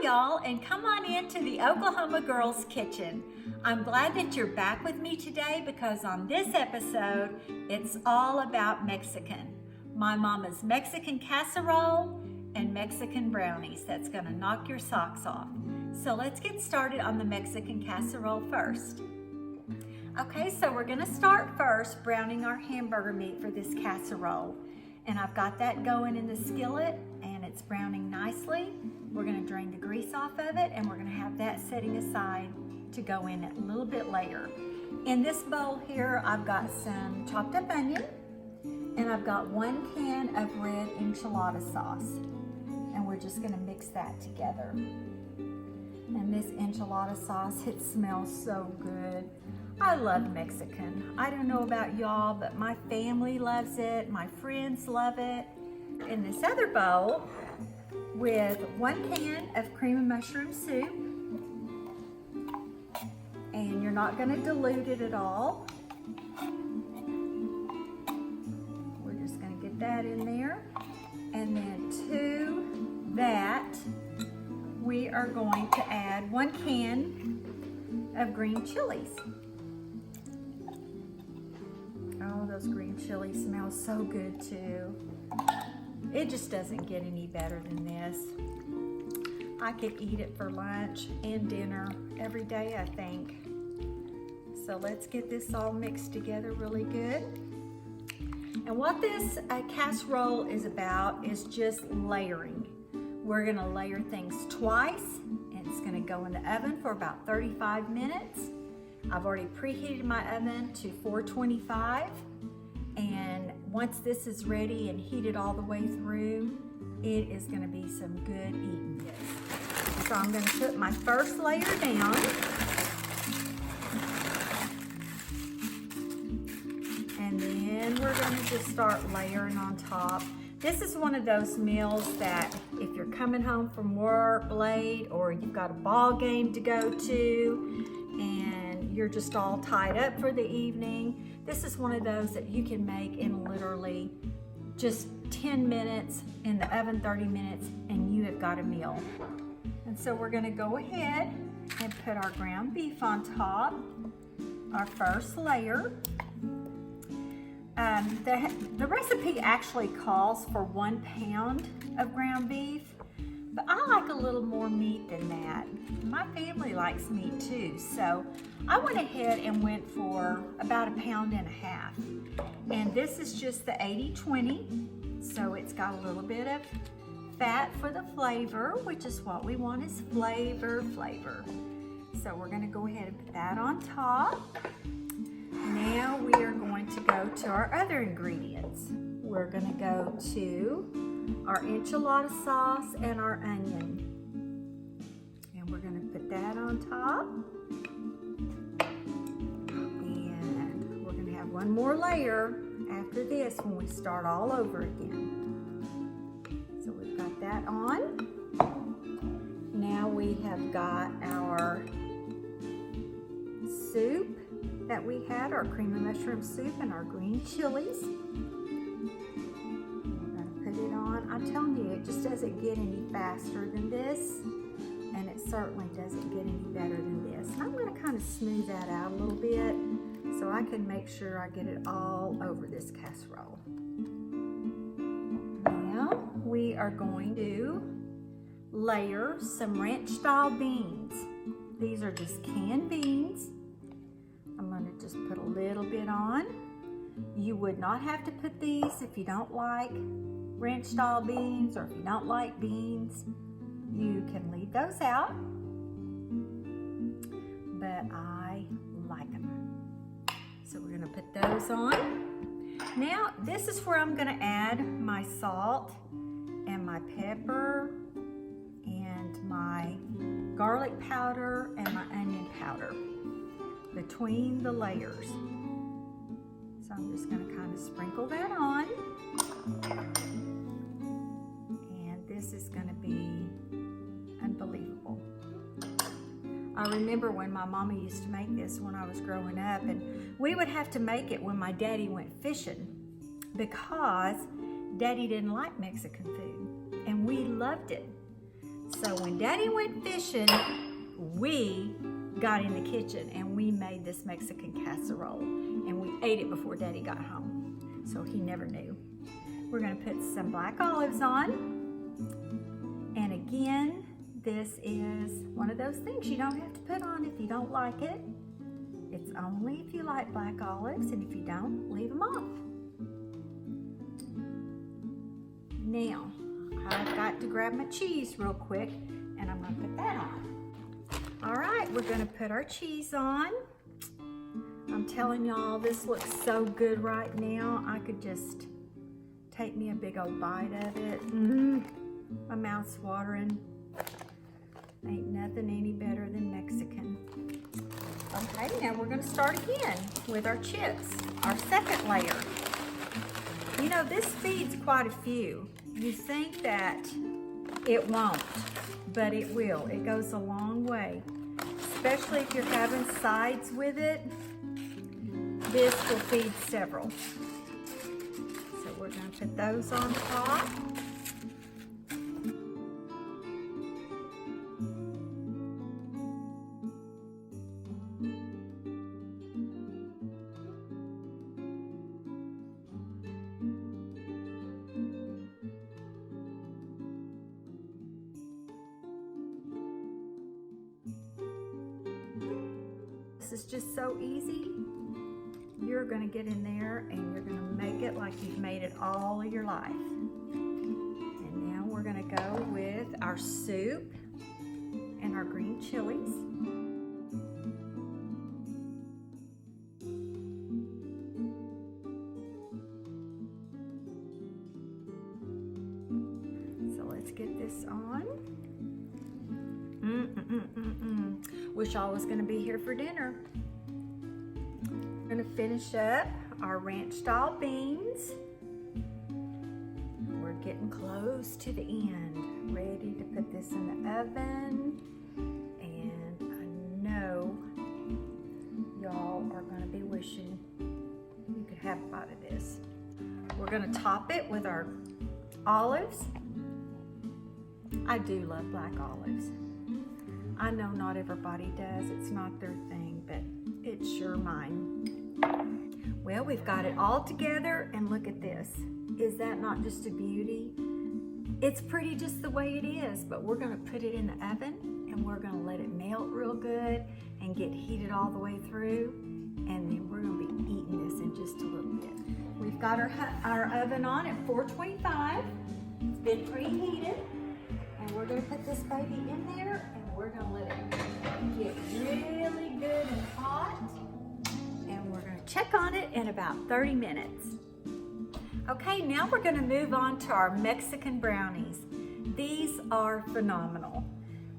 Hi y'all, and come on into the Oklahoma Girls Kitchen. I'm glad that you're back with me today because on this episode, it's all about Mexican. My mama's Mexican casserole and Mexican brownies that's gonna knock your socks off. So let's get started on the Mexican casserole first. Okay, so we're gonna start first browning our hamburger meat for this casserole. And I've got that going in the skillet and it's browning nicely. We're gonna drain the grease off of it and we're gonna have that setting aside to go in a little bit later. In this bowl here, I've got some chopped up onion and I've got 1 can of red enchilada sauce. And we're just gonna mix that together. And this enchilada sauce, it smells so good. I love Mexican. I don't know about y'all, but my family loves it. My friends love it. In this other bowl, with 1 can of cream of mushroom soup. And you're not gonna dilute it at all. We're just gonna get that in there. And then to that, we are going to add 1 can of green chilies. Oh, those green chilies smell so good too. It just doesn't get any better than this. I could eat it for lunch and dinner every day, I think. So let's get this all mixed together really good. And what this casserole is about is just layering. We're gonna layer things twice, and it's gonna go in the oven for about 35 minutes. I've already preheated my oven to 425, and once this is ready and heated all the way through, it is gonna be some good eating. So I'm gonna put my first layer down. And then we're gonna just start layering on top. This is one of those meals that if you're coming home from work late or you've got a ball game to go to and you're just all tied up for the evening, this is one of those that you can make in literally just 10 minutes, in the oven 30 minutes, and you have got a meal. And so we're gonna go ahead and put our ground beef on top, our first layer. The recipe actually calls for 1 pound of ground beef, but I like a little more meat than that. My family likes meat too, so I went ahead and went for about 1.5 pounds. And this is just the 80-20, so it's got a little bit of fat for the flavor, which is what we want, is flavor. So we're gonna go ahead and put that on top. Now we are going to go to our other ingredients. We're gonna go to our enchilada sauce and our onion. And we're gonna put that on top. And we're gonna have 1 more layer after this when we start all over again. So we've got that on. Now we have got our soup that we had, our cream of mushroom soup and our green chilies. We're gonna put it on. I'm telling you, it just doesn't get any faster than this, and it certainly doesn't get any better than this. And I'm gonna kind of smooth that out a little bit so I can make sure I get it all over this casserole. Now we are going to layer some ranch style beans. These are just canned beans. I'm going to just put a little bit on. You would not have to put these if you don't like ranch style beans or if you don't like beans. You can leave those out, but I like them. So we're going to put those on. Now this is where I'm going to add my salt and my pepper and my garlic powder and my onion powder between the layers. So I'm just going to kind of sprinkle that on. And this is going to be unbelievable. I remember when my mama used to make this when I was growing up, and we would have to make it when my daddy went fishing because Daddy didn't like Mexican food and we loved it. So when Daddy went fishing, we got in the kitchen and we made this Mexican casserole, and we ate it before Daddy got home, so he never knew. We're gonna put some black olives on, and again, this is one of those things you don't have to put on if you don't like it. It's only if you like black olives, and if you don't, leave them off. Now, I've got to grab my cheese real quick, and I'm gonna put that on. All right, we're gonna put our cheese on. I'm telling y'all, this looks so good right now. I could just take me a big old bite of it. My mouth's watering. Ain't nothing any better than Mexican. Okay, now we're gonna start again with our chips, our second layer. You know, this feeds quite a few. You think that it won't, but it will. It goes a long way, especially if you're having sides with it. This will feed several. So we're gonna put those on top. This is just so easy. You're gonna get in there and you're gonna make it like you've made it all of your life. And now we're gonna go with our soup and our green chilies. So let's get this on. Wish I was gonna be here for dinner. We're gonna finish up our ranch style beans. We're getting close to the end. Ready to put this in the oven. And I know y'all are gonna be wishing you could have a bite of this. We're gonna top it with our olives. I do love black olives. I know not everybody does, it's not their thing, but it's sure mine. Well, we've got it all together, and look at this. Is that not just a beauty? It's pretty just the way it is, but we're gonna put it in the oven, and we're gonna let it melt real good and get heated all the way through, and then we're gonna be eating this in just a little bit. We've got our oven on at 425. It's been preheated, and we're gonna put this baby in there, and we're gonna let it get really good and hot, and we're gonna check on it in about 30 minutes. Okay, now we're gonna move on to our Mexican brownies. These are phenomenal.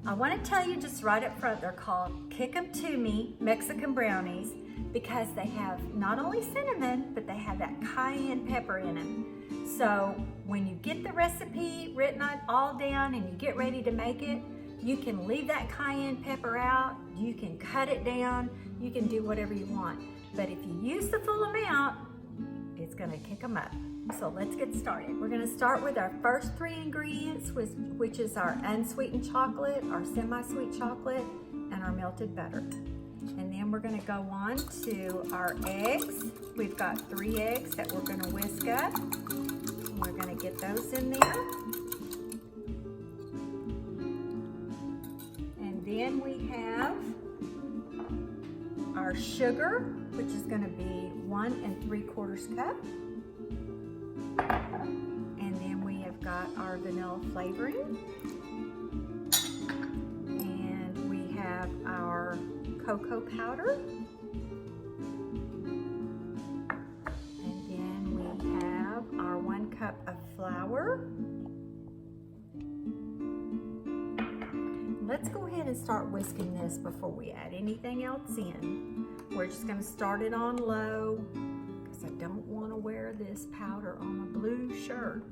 I wanna tell you just right up front, they're called Kick 'em to Me Mexican brownies because they have not only cinnamon, but they have that cayenne pepper in them. So when you get the recipe written all down and you get ready to make it, you can leave that cayenne pepper out, you can cut it down, you can do whatever you want. But if you use the full amount, it's gonna kick them up. So let's get started. We're gonna start with our first three ingredients, which is our unsweetened chocolate, our semi-sweet chocolate, and our melted butter. And then we're gonna go on to our eggs. We've got 3 eggs that we're gonna whisk up. We're gonna get those in there. And then we have our sugar, which is gonna be 1 3/4 cup. And then we have got our vanilla flavoring. And we have our cocoa powder. And then we have our 1 cup of flour. Let's go ahead and start whisking this before we add anything else in. We're just gonna start it on low because I don't wanna wear this powder on a blue shirt.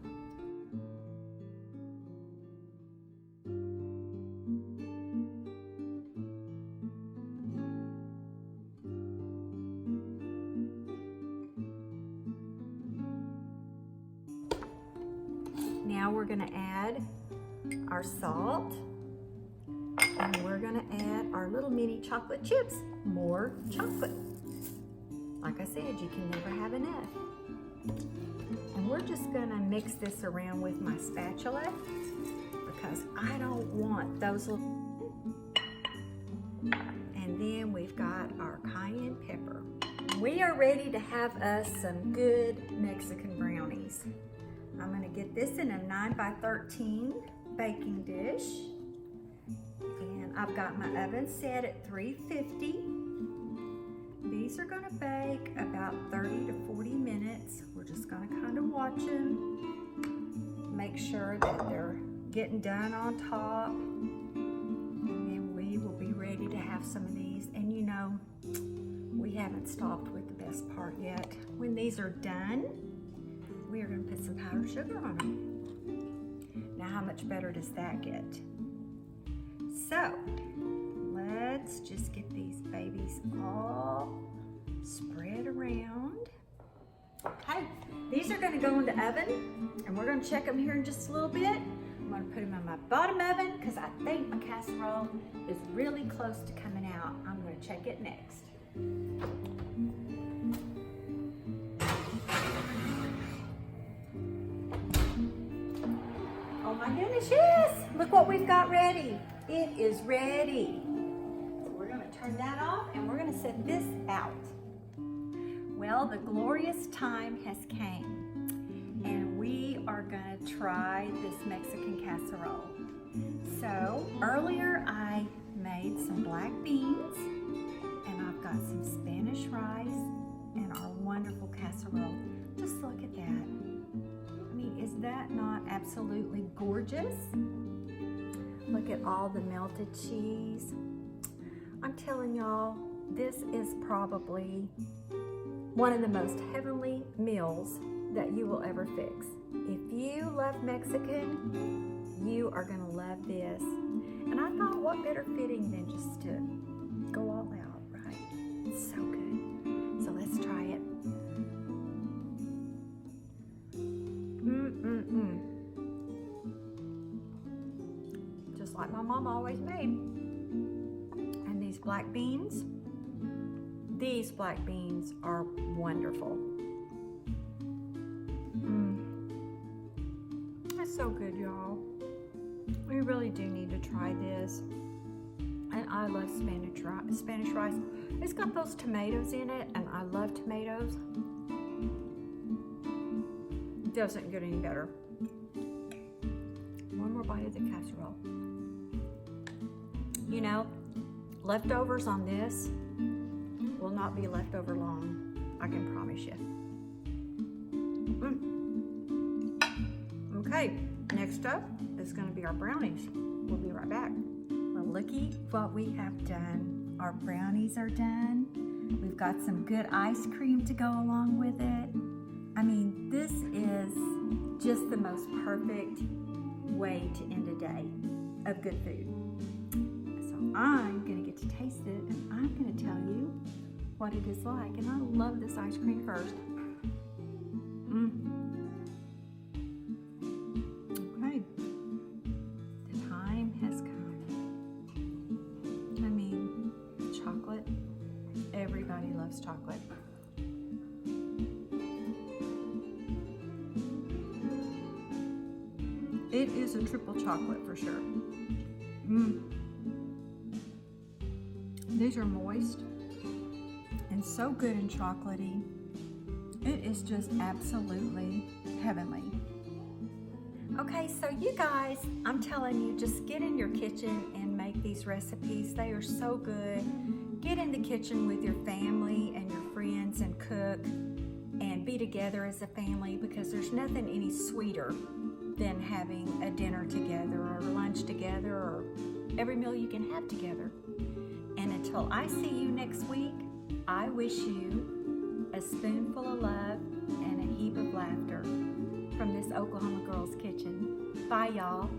Now we're gonna add our salt. gonna add our little mini chocolate chips. More chocolate. Like I said, you can never have enough. And we're just gonna mix this around with my spatula because I don't want those little... And then we've got our cayenne pepper. We are ready to have us some good Mexican brownies. I'm gonna get this in a 9x13 baking dish. And I've got my oven set at 350. These are gonna bake about 30 to 40 minutes. We're just gonna kind of watch them. Make sure that they're getting done on top. And then we will be ready to have some of these. And you know, we haven't stopped with the best part yet. When these are done, we are gonna put some powdered sugar on them. Now, how much better does that get? So, let's just get these babies all spread around. Okay, these are gonna go in the oven, and we're gonna check them here in just a little bit. I'm gonna put them in my bottom oven because I think my casserole is really close to coming out. I'm gonna check it next. Oh my goodness, yes! Look what we've got ready. It is ready. So we're gonna turn that off and we're gonna set this out. Well, the glorious time has came and we are gonna try this Mexican casserole. So earlier I made some black beans and I've got some Spanish rice and our wonderful casserole. Just look at that. I mean, is that not absolutely gorgeous? Look at all the melted cheese. I'm telling y'all, this is probably one of the most heavenly meals that you will ever fix. If you love Mexican, you are gonna love this. And I thought, what better fitting than just to go all out, right? It's so good. So let's try it. Just like my mom always made. And these black beans are wonderful. That's so good, y'all. We really do need to try this. And I love Spanish rice. It's got those tomatoes in it, and I love tomatoes. It doesn't get any better. One more bite of the casserole. You know, leftovers on this will not be left over long. I can promise you. Okay, next up is going to be our brownies. We'll be right back. Well, looky what we have done. Our brownies are done. We've got some good ice cream to go along with it. I mean, this is just the most perfect way to end a day of good food. So I'm going to get to taste it, and I'm going to tell you what it is like. And I love this ice cream first. Okay, the time has come. I mean, chocolate. Everybody loves chocolate. It is a triple chocolate for sure. These are moist and so good and chocolatey. It is just absolutely heavenly. Okay, so you guys, I'm telling you, just get in your kitchen and make these recipes. They are so good. Get in the kitchen with your family and your friends and cook and be together as a family, because there's nothing any sweeter than having a dinner together or lunch together or every meal you can have together. And until I see you next week, I wish you a spoonful of love and a heap of laughter from this Oklahoma Girl's Kitchen. Bye, y'all.